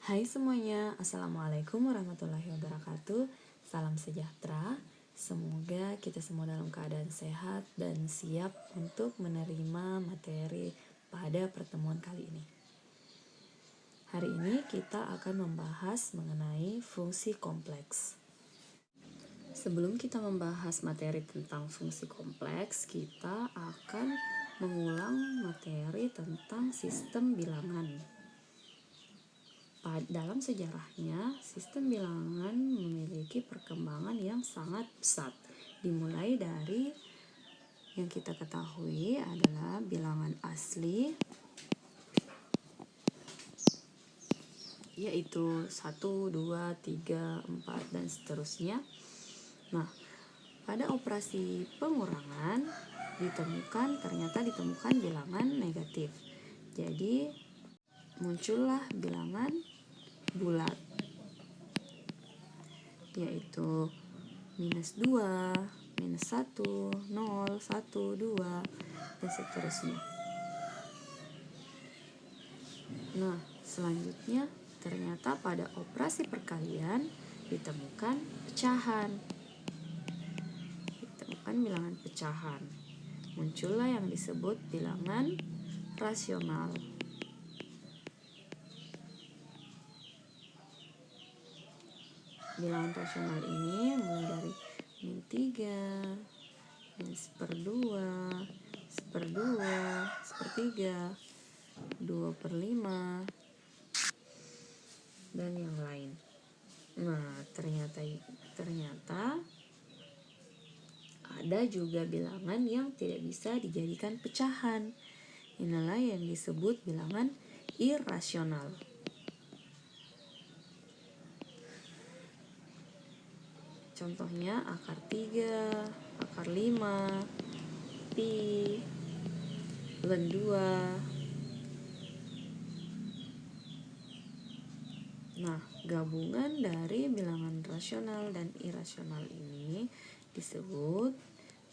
Hai semuanya, Assalamualaikum warahmatullahi wabarakatuh. Salam sejahtera. Semoga kita semua dalam keadaan sehat dan siap untuk menerima materi pada pertemuan kali ini. Hari ini kita akan membahas mengenai fungsi kompleks. Sebelum kita membahas materi tentang fungsi kompleks, kita akan mengulang materi tentang sistem bilangan. Dalam sejarahnya, sistem bilangan memiliki perkembangan yang sangat pesat. Dimulai dari yang kita ketahui adalah bilangan asli, yaitu 1, 2, 3, 4, dan seterusnya. Nah, pada operasi pengurangan ternyata ditemukan bilangan negatif. Jadi, muncullah bilangan bulat, yaitu minus 2, minus 1, 0, 1, 2, dan seterusnya. Nah, selanjutnya ternyata pada operasi perkalian ditemukan bilangan pecahan. Muncullah yang disebut bilangan rasional. Bilangan rasional ini mulai dari min 3, min seperdua, sepertiga, 2/5, dan yang lain. Nah, ternyata ada juga bilangan yang tidak bisa dijadikan pecahan. Inilah yang disebut bilangan irasional. Contohnya akar 3, akar 5, pi, ln 2. Nah, gabungan dari bilangan rasional dan irasional ini disebut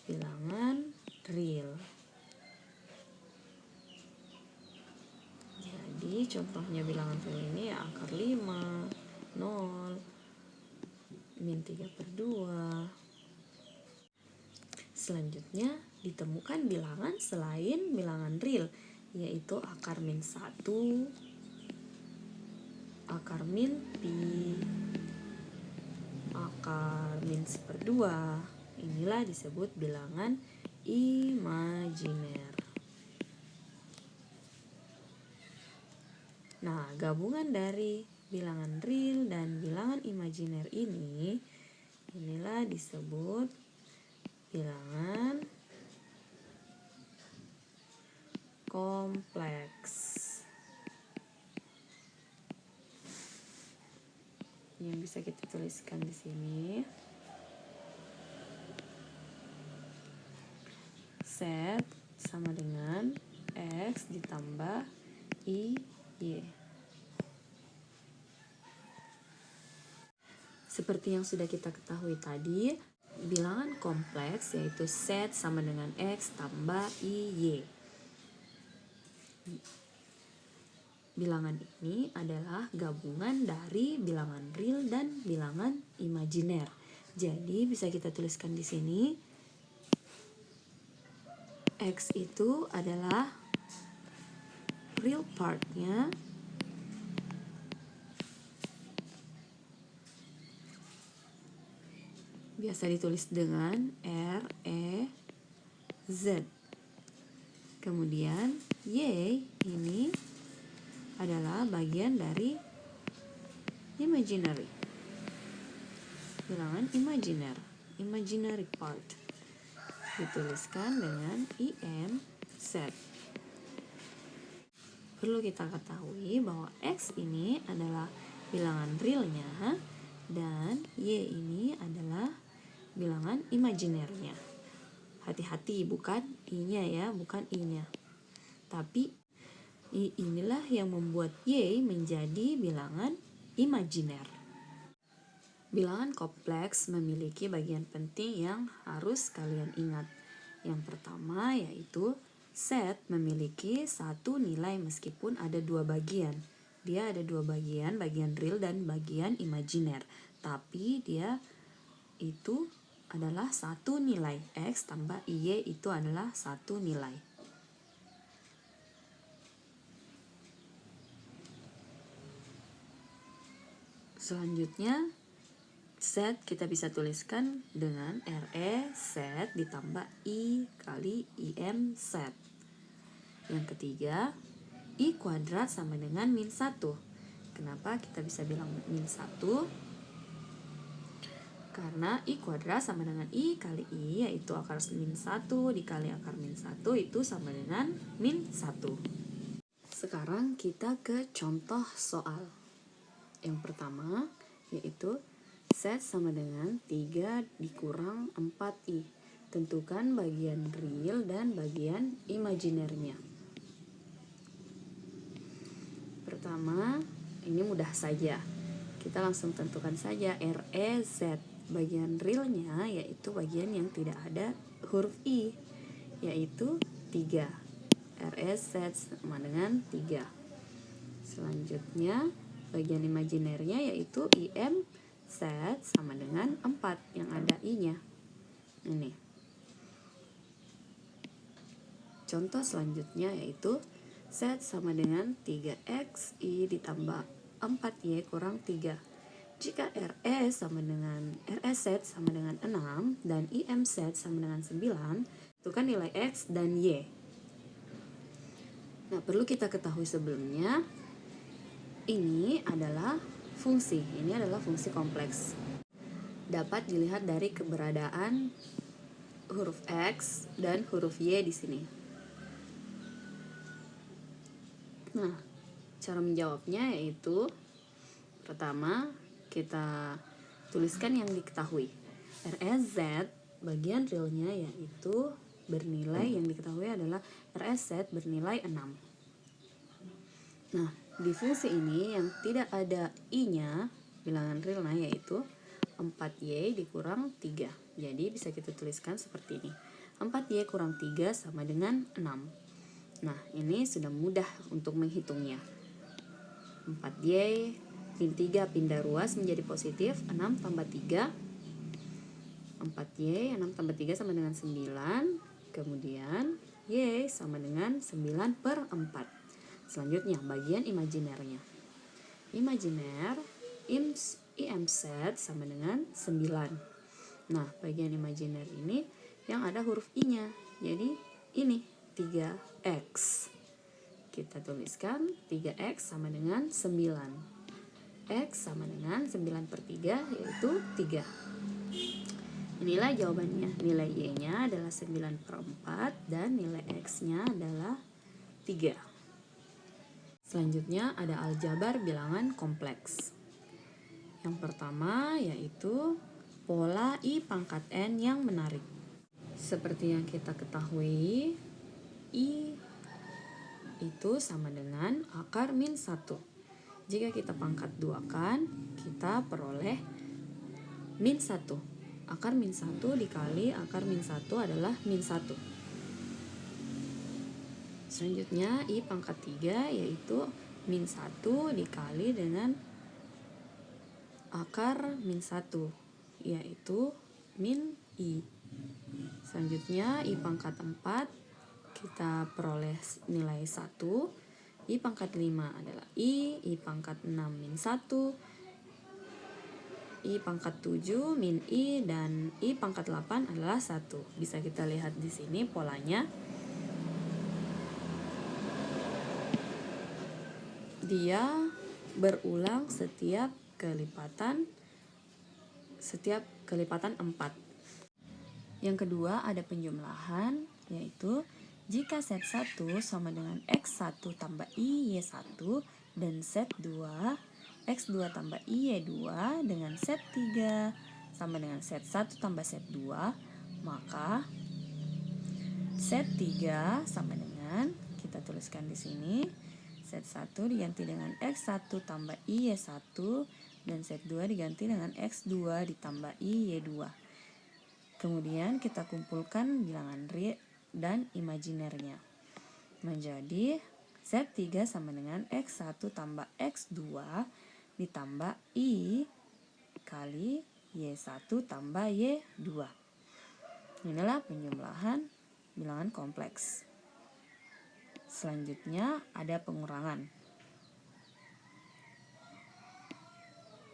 bilangan real. Jadi contohnya bilangan real ini akar 5, 0, min 3/2. Selanjutnya ditemukan bilangan selain bilangan real, yaitu akar min 1, akar min pi, akar min seperdua. Inilah disebut bilangan imajiner. Nah, gabungan dari bilangan real dan bilangan imajiner inilah disebut bilangan kompleks. Yang bisa kita tuliskan di sini, Z sama dengan X ditambah Y. Seperti yang sudah kita ketahui tadi, bilangan kompleks yaitu Z sama dengan X tambah Y. Bilangan ini adalah gabungan dari bilangan real dan bilangan imajiner. Jadi bisa kita tuliskan di sini, X itu adalah real partnya, biasa ditulis dengan R-E-Z. Kemudian Y ini adalah bagian dari imaginary, bilangan imajiner, imaginary part, dituliskan dengan IM-Z. Perlu kita ketahui bahwa X ini adalah bilangan realnya dan Y ini adalah bilangan imajinernya. Hati-hati, bukan I-nya ya, bukan I-nya. Tapi I inilah yang membuat Y menjadi bilangan imajiner. Bilangan kompleks memiliki bagian penting yang harus kalian ingat. Yang pertama yaitu Z memiliki satu nilai meskipun ada dua bagian. dia ada dua bagian real dan bagian imajiner. Tapi dia itu adalah satu nilai. X tambah Y itu adalah satu nilai. Selanjutnya, Z kita bisa tuliskan dengan RE Z ditambah I kali IM Z. Yang ketiga, I kuadrat sama dengan min 1. Kenapa kita bisa bilang min 1? Karena I kuadrat sama dengan I kali I, yaitu akar min 1 dikali akar min 1 itu sama dengan min 1. Sekarang kita ke contoh soal. Yang pertama yaitu Z sama dengan 3 dikurang 4I. Tentukan bagian real dan bagian imajinernya. Pertama, ini mudah saja. Kita langsung tentukan saja REZ. Bagian realnya yaitu bagian yang tidak ada huruf I, yaitu 3. REZ sama dengan 3. Selanjutnya, bagian imajinernya yaitu IM Z sama dengan 4 yang ada I-nya. Ini. Contoh selanjutnya yaitu Z sama dengan 3X I ditambah 4Y kurang 3. Jika RZ sama dengan 6 dan IMZ sama dengan 9, tentukan nilai X dan Y. Nah, perlu kita ketahui sebelumnya, ini adalah fungsi kompleks. Dapat dilihat dari keberadaan huruf X dan huruf Y di sini. Nah, cara menjawabnya yaitu pertama, kita tuliskan yang diketahui. REZ bagian realnya yaitu bernilai yang diketahui adalah REZ bernilai 6. Nah, di fungsi ini yang tidak ada I-nya, bilangan realnya yaitu 4Y dikurang 3. Jadi bisa kita tuliskan seperti ini. 4Y kurang 3 sama dengan 6. Nah, ini sudah mudah untuk menghitungnya. 4Y min 3 pindah ruas menjadi positif. 6 tambah 3. 4Y, 6 tambah 3 sama dengan 9. Kemudian Y sama dengan 9/4. Selanjutnya, bagian imajinernya. Imajiner, IMZ sama dengan 9. Nah, bagian imajiner ini yang ada huruf I-nya. Jadi, ini 3X. Kita tuliskan 3X sama dengan 9. X sama dengan 9/3 yaitu 3. Inilah jawabannya. Nilai Y-nya adalah 9/4 dan nilai X-nya adalah 3. Selanjutnya ada aljabar bilangan kompleks. Yang pertama yaitu pola I pangkat N yang menarik. Seperti yang kita ketahui, I itu sama dengan akar min 1. Jika kita pangkat 2-kan, kita peroleh min 1. Akar min 1 dikali akar min 1 adalah min 1. Selanjutnya, I pangkat 3 yaitu min 1 dikali dengan akar min 1, yaitu min I. Selanjutnya, I pangkat 4 kita peroleh nilai 1. I pangkat 5 adalah I pangkat 6 min 1, I pangkat 7 min I, dan I pangkat 8 adalah 1. Bisa kita lihat di sini polanya. Dia berulang setiap kelipatan 4. Yang kedua ada penjumlahan, yaitu jika Z1 sama dengan X1 tambah IY1 dan Z2 X2 tambah IY2 dengan Z3 sama dengan Z1 tambah Z2, maka Z3 sama dengan, kita tuliskan di sini, Z1 diganti dengan X1 tambah IY1 dan Z2 diganti dengan X2 ditambah IY2. Kemudian kita kumpulkan bilangan real dan imajinernya menjadi Z3 sama dengan X1 tambah X2 ditambah I kali Y1 tambah Y2. Inilah penjumlahan bilangan kompleks. Selanjutnya ada pengurangan.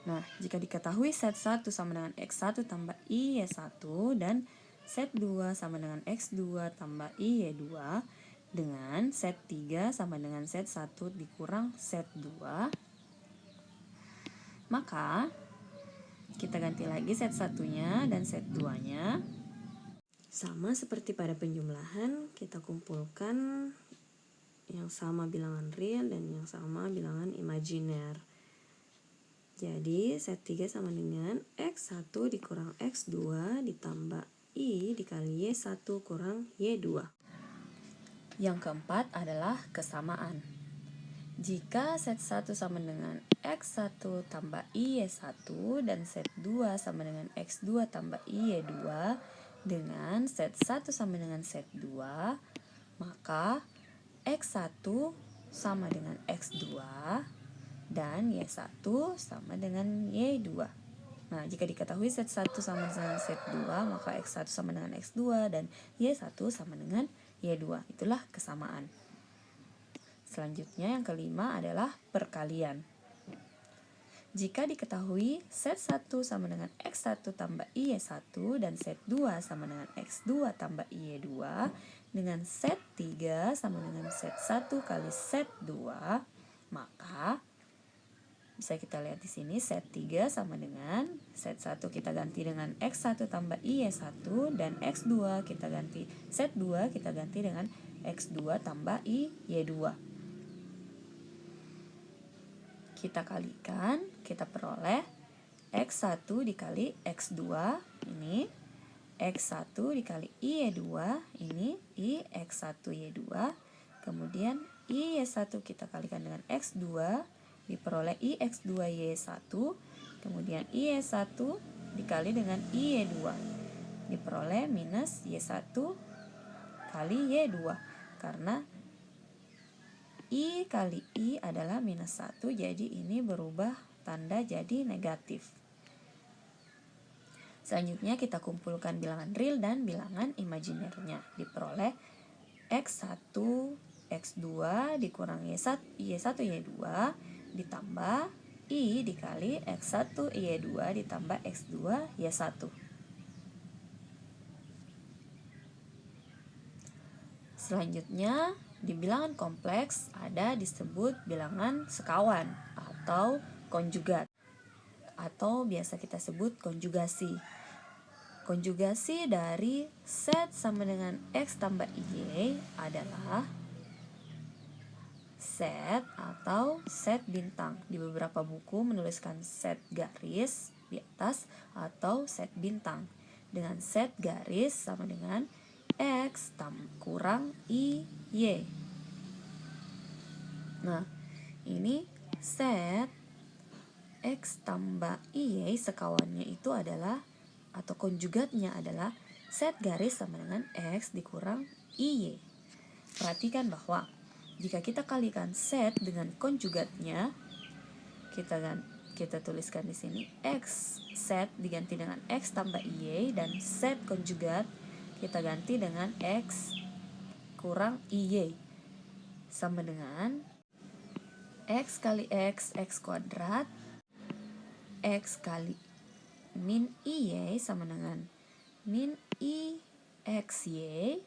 Nah, jika diketahui Z1 sama dengan X1 tambah Y1 dan Z2 sama dengan X2 tambah Y2 dengan Z3 sama dengan Z1 dikurang Z2, maka kita ganti lagi Z1-nya dan Z2-nya. Sama seperti pada penjumlahan, kita kumpulkan yang sama bilangan real dan yang sama bilangan imajiner. Jadi Z3 sama dengan X1 dikurang X2 ditambah I dikali Y1 kurang Y2. Yang keempat adalah kesamaan. Jika Z1 sama dengan X1 tambah Y1 dan Z2 sama dengan X2 tambah Y2 dengan Z1 sama dengan Z2, maka X1 sama dengan X2 dan Y1 sama dengan Y2. Nah, jika diketahui Z1 sama dengan Z2, maka X1 sama dengan X2 dan Y1 sama dengan Y2. Itulah kesamaan. Selanjutnya yang kelima adalah perkalian. Jika diketahui Z1 sama dengan X1 tambah Y1 dan Z2 sama dengan X2 tambah Y2 dengan Z3 sama dengan Z1 kali Z2, maka bisa kita lihat di sini Z3 sama dengan Z1 kita ganti dengan X1 tambah Y1 dan X2 kita ganti Z2 kita ganti dengan X2 tambah Y2. Kita kalikan, kita peroleh X1 dikali X2 ini X1 dikali Y2 ini I X1 Y2, kemudian Y1 kita kalikan dengan X2 diperoleh I X2 Y1, kemudian Y1 dikali dengan Y2 diperoleh minus Y1 kali Y2, karena I kali I adalah minus 1, jadi ini berubah tanda jadi negatif. Selanjutnya kita kumpulkan bilangan real dan bilangan imajinernya. Diperoleh X1 X2 dikurang Y1 Y2 ditambah I dikali X1 Y2 ditambah X2 Y1. Selanjutnya di bilangan kompleks ada disebut bilangan sekawan atau konjugat, atau biasa kita sebut konjugasi. Konjugasi dari Z sama dengan X tambah Y adalah Z atau Z bintang. Di beberapa buku menuliskan Z garis di atas atau Z bintang. Dengan Z garis sama dengan X kurang Y. Nah, ini Z X tambah Y sekawannya itu adalah atau konjugatnya adalah Z garis sama dengan X dikurang Y. Perhatikan bahwa jika kita kalikan Z dengan konjugatnya, kita tuliskan di sini X Z diganti dengan X tambah Y dan Z konjugat kita ganti dengan X kurang Y sama dengan X kali X kuadrat X kali min IY sama dengan min I XY,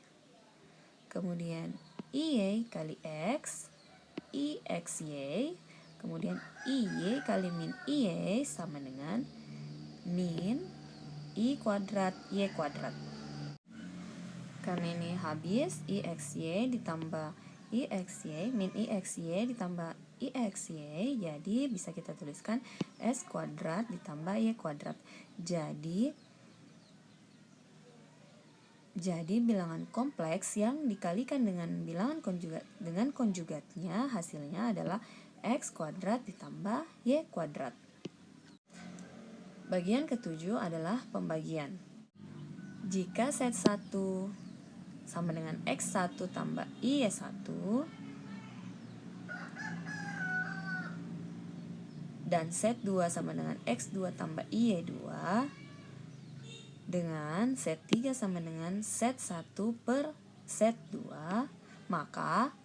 kemudian IY kali X IXY, kemudian IY kali min IY sama dengan min I kuadrat Y kuadrat. Karena ini habis IXY ditambah IXY min IXY ditambah IXY, jadi bisa kita tuliskan S kuadrat ditambah Y kuadrat. Jadi bilangan kompleks yang dikalikan dengan bilangan konjugatnya hasilnya adalah X kuadrat ditambah Y kuadrat. Bagian ketujuh adalah pembagian. Jika Z1 sama dengan X1 tambah Y1 dan set 2 sama dengan X2 tambah Y2 dengan set 3 sama dengan set 1 per set 2, maka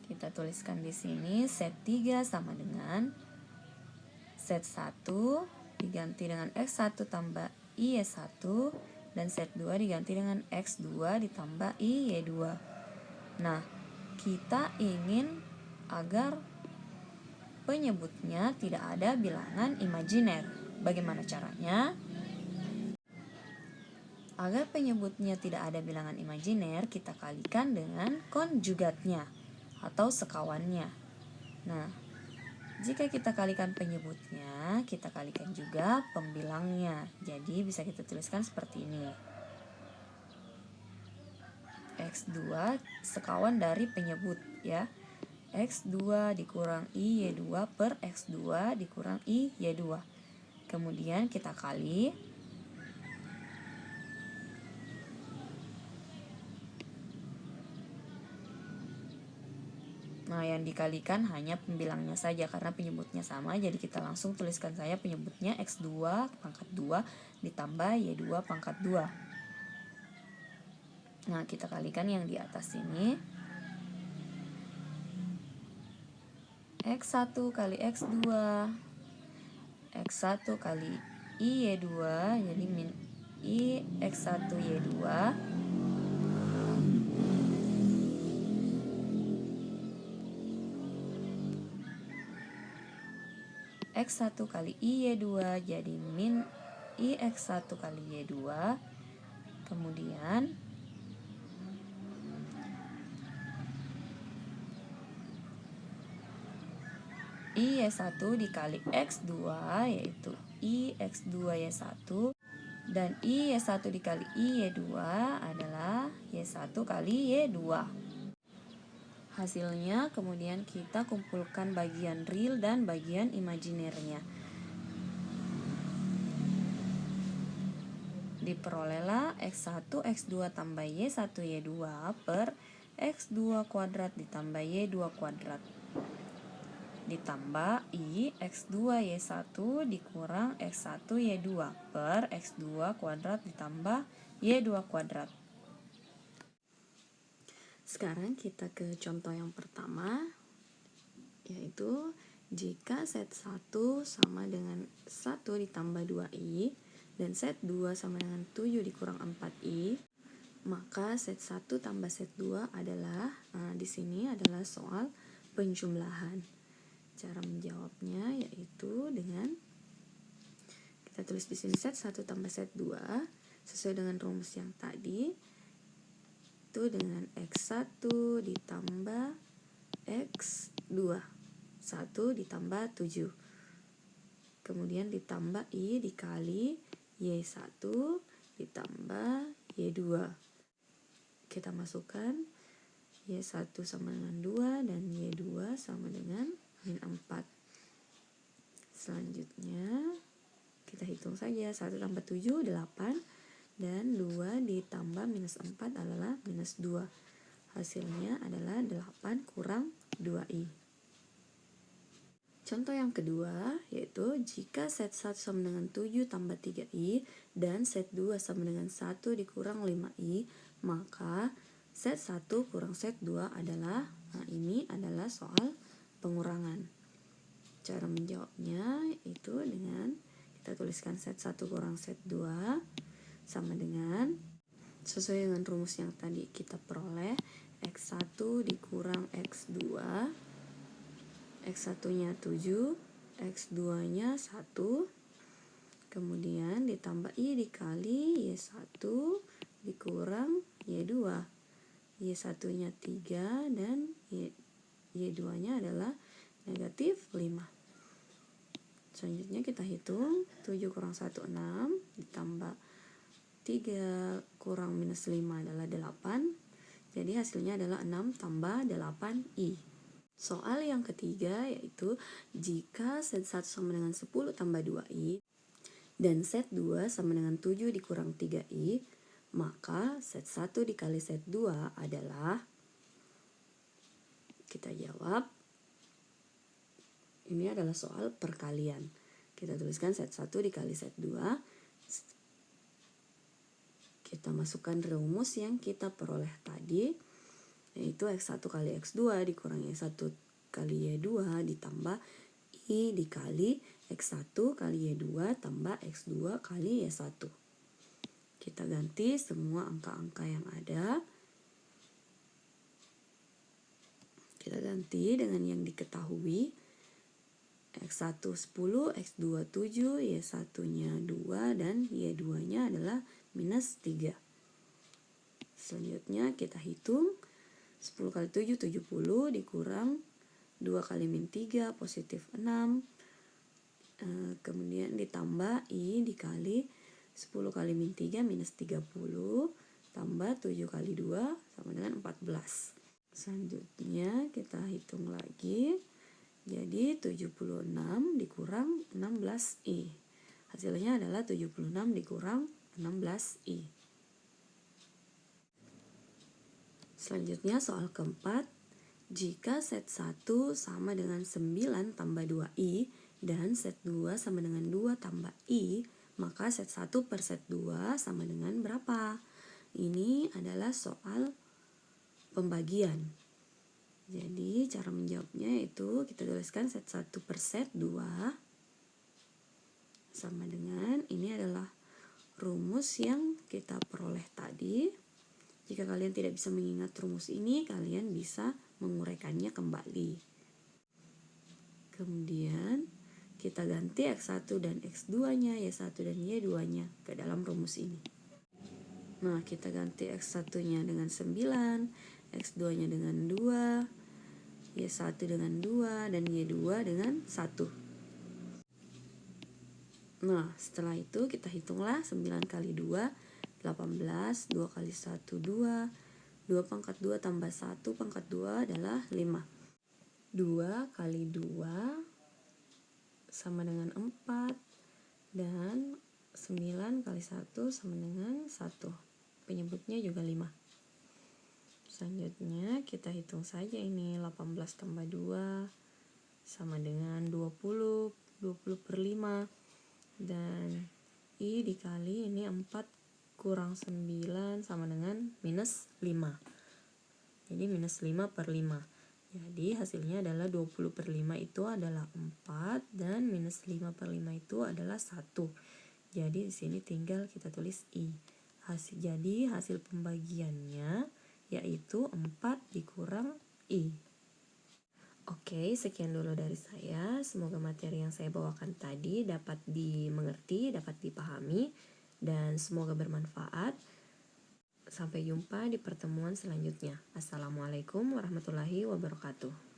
kita tuliskan di sini set 3 sama dengan set 1 diganti dengan X1 tambah Y1 dan set 2 diganti dengan X2 ditambah Y2. Nah, kita ingin agar penyebutnya tidak ada bilangan imajiner. Bagaimana caranya? Agar penyebutnya tidak ada bilangan imajiner, kita kalikan dengan konjugatnya atau sekawannya. Nah, jika kita kalikan penyebutnya, kita kalikan juga pembilangnya. Jadi bisa kita tuliskan seperti ini. X2 sekawan dari penyebut ya. X2 dikurang Y2 per X2 dikurang Y2. Kemudian kita kali. Nah, yang dikalikan hanya pembilangnya saja karena penyebutnya sama. Jadi kita langsung tuliskan saja penyebutnya X2 pangkat 2 ditambah Y2 pangkat 2. Nah, kita kalikan yang di atas ini. X1 kali X2. X1 kali Y2 jadi min I X1 Y2 X1 kali Y2 jadi min I X1 kali Y2. Kemudian Y1 dikali X2 yaitu I X2 Y1 dan Y1 dikali Y2 adalah Y1 kali Y2. Hasilnya kemudian kita kumpulkan bagian real dan bagian imajinernya. Diperolehlah X1 X2 tambah Y1 Y2 per X2 kuadrat ditambah Y2 kuadrat ditambah I X2 Y1 dikurang X1 Y2 per X2 kuadrat ditambah Y2 kuadrat. Sekarang kita ke contoh yang pertama, yaitu jika set 1 sama dengan 1 ditambah 2I dan set 2 sama dengan 7 dikurang 4I, maka set 1 tambah set 2 adalah, di sini adalah soal penjumlahan. Cara menjawabnya yaitu dengan kita tulis di sini set 1 tambah set 2 sesuai dengan rumus yang tadi. Itu dengan X1 ditambah X2 1 ditambah 7 kemudian ditambah I dikali Y1 ditambah Y2. Kita masukkan Y1 sama dengan 2 dan Y2 sama dengan min 4. Selanjutnya kita hitung saja 1 tambah 7 8 dan 2 ditambah minus 4 adalah minus 2. Hasilnya adalah 8 kurang 2I. Contoh yang kedua yaitu jika set 1 sama dengan 7 tambah 3I dan set 2 sama dengan 1 dikurang 5I, maka set 1 kurang set 2 adalah, ini adalah soal pengurangan. Cara menjawabnya itu dengan kita tuliskan set 1 kurang set 2 sama dengan sesuai dengan rumus yang tadi kita peroleh X1 dikurang X2, X1 nya 7, X2 nya 1, kemudian ditambah I dikali Y1 dikurang Y2, Y1 nya 3 dan Y2 nya adalah negatif 5. Selanjutnya kita hitung 7 kurang 1 6 ditambah 3 kurang minus 5 adalah 8. Jadi hasilnya adalah 6 tambah 8I. Soal yang ketiga yaitu jika set 1 sama dengan 10 tambah 2I dan set 2 sama dengan 7 dikurang 3I, maka set 1 dikali set 2 adalah, kita jawab Ini adalah soal perkalian. Kita tuliskan set 1 dikali set 2. Kita masukkan rumus yang kita peroleh tadi, yaitu X1 kali X2 dikurangi X1 kali Y2 ditambah I dikali X1 kali Y2 tambah X2 kali Y1. Kita ganti semua angka-angka yang ada. Kita ganti dengan yang diketahui. X1 10, X2 7, Y1-nya 2, dan Y2-nya adalah minus 3. Selanjutnya kita hitung 10 kali 7, 70 dikurang 2 kali min 3, positif 6. Kemudian ditambah I dikali 10 kali min 3, minus 30, tambah 7 kali 2 sama dengan 14. Selanjutnya kita hitung lagi. Jadi 76 dikurang 16I. Hasilnya adalah 76 dikurang 16I. Selanjutnya soal keempat. Jika set 1 sama dengan 9 tambah 2I dan set 2 sama dengan 2 tambah I, maka set 1 per set 2 sama dengan berapa? Ini adalah soal pembagian. Jadi cara menjawabnya itu kita tuliskan set 1 per set 2 sama dengan, ini adalah rumus yang kita peroleh tadi. Jika kalian tidak bisa mengingat rumus ini, kalian bisa menguraikannya kembali. Kemudian kita ganti X1 dan X2-nya, Y1 dan Y2-nya ke dalam rumus ini. Nah, kita ganti X1-nya dengan 9, X2-nya dengan 2, Y1 dengan 2, dan Y2 dengan 1. Nah, setelah itu kita hitunglah 9 kali 2, 18, 2 kali 1, 2, 2 pangkat 2 tambah 1 pangkat 2 adalah 5. 2 kali 2 sama dengan 4, dan 9 kali 1 sama dengan 1. Penyebutnya juga 5. Selanjutnya kita hitung saja ini, 18 tambah 2 sama dengan 20, 20 per 5, dan I dikali ini 4 kurang 9 sama dengan minus 5. Jadi minus 5 per 5. Jadi hasilnya adalah 20 per 5 itu adalah 4, dan minus 5 per 5 itu adalah 1. Jadi di sini tinggal kita tulis I. Jadi hasil pembagiannya yaitu 4 dikurang I. Oke, sekian dulu dari saya. Semoga materi yang saya bawakan tadi dapat dimengerti, dapat dipahami, dan semoga bermanfaat. Sampai jumpa di pertemuan selanjutnya. Assalamualaikum warahmatullahi wabarakatuh.